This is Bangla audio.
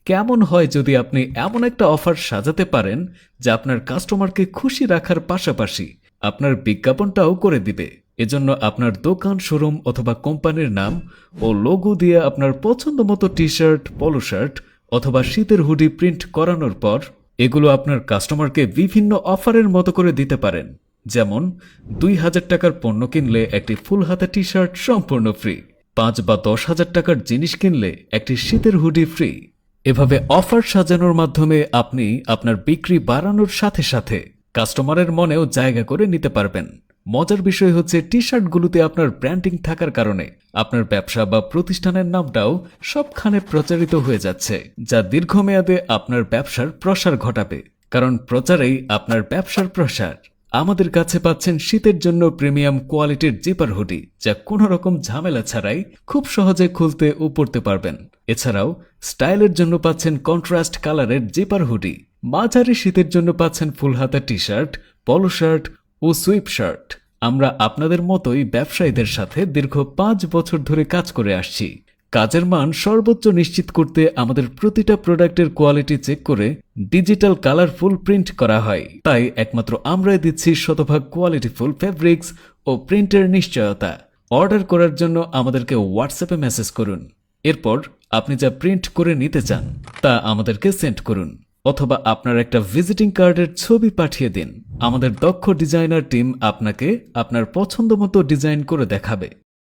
কেমন হয় যদি আপনি এমন একটা অফার সাজাতে পারেন যা আপনার কাস্টমারকে খুশি রাখার পাশাপাশি আপনার বিজ্ঞাপনটাও করে দিবে। এজন্য আপনার দোকান, শোরুম অথবা কোম্পানির নাম ও লোগো দিয়ে আপনার পছন্দ মতো টি শার্ট, পলো শার্ট অথবা শীতের হুডি প্রিন্ট করানোর পর এগুলো আপনার কাস্টমারকে বিভিন্ন অফারের মতো করে দিতে পারেন। যেমন ২,০০০ টাকার পণ্য কিনলে একটি ফুল হাতা টি শার্ট সম্পূর্ণ ফ্রি, ৫ বা ১০,০০০ টাকার জিনিস কিনলে একটি শীতের হুডি ফ্রি। এভাবে অফার সাজানোর মাধ্যমে আপনি আপনার বিক্রি বাড়ানোর সাথে সাথে কাস্টমারের মনেও জায়গা করে নিতে পারবেন। মজার বিষয় হচ্ছে টি শার্টগুলোতে আপনার ব্র্যান্ডিং থাকার কারণে আপনার ব্যবসা বা প্রতিষ্ঠানের নামটাও সবখানে প্রচারিত হয়ে যাচ্ছে, যা দীর্ঘমেয়াদে আপনার ব্যবসার প্রসার ঘটাবে। কারণ প্রচারেই আপনার ব্যবসার প্রসার। আমাদের কাছে পাচ্ছেন শীতের জন্য প্রিমিয়াম কোয়ালিটির জিপার হুডি, যা কোনো রকম ঝামেলা ছাড়াই খুব সহজে খুলতে ও পরতে পারবেন। এছাড়াও স্টাইলের জন্য পাচ্ছেন কন্ট্রাস্ট কালারের জিপার হুডি। মাঝারি শীতের জন্য পাচ্ছেন ফুল হাতা টি শার্ট, পলো শার্ট ও সুইপ শার্ট। আমরা আপনাদের মতোই ব্যবসায়ীদের সাথে দীর্ঘ ৫ বছর ধরে কাজ করে আসছি। কাজের মান সর্বোচ্চ নিশ্চিত করতে আমাদের প্রতিটা প্রোডাক্টের কোয়ালিটি চেক করে ডিজিটাল কালারফুল প্রিন্ট করা হয়। তাই একমাত্র আমরাই দিচ্ছি শতভাগ কোয়ালিটিফুল ফেব্রিক্স ও প্রিন্টের নিশ্চয়তা। অর্ডার করার জন্য আমাদেরকে হোয়াটসঅ্যাপে মেসেজ করুন। এরপর আপনি যা প্রিন্ট করে নিতে চান তা আমাদেরকে সেন্ড করুন, অথবা আপনার একটা ভিজিটিং কার্ডের ছবি পাঠিয়ে দিন। আমাদের দক্ষ ডিজাইনার টিম আপনাকে আপনার পছন্দ মতো ডিজাইন করে দেখাবে।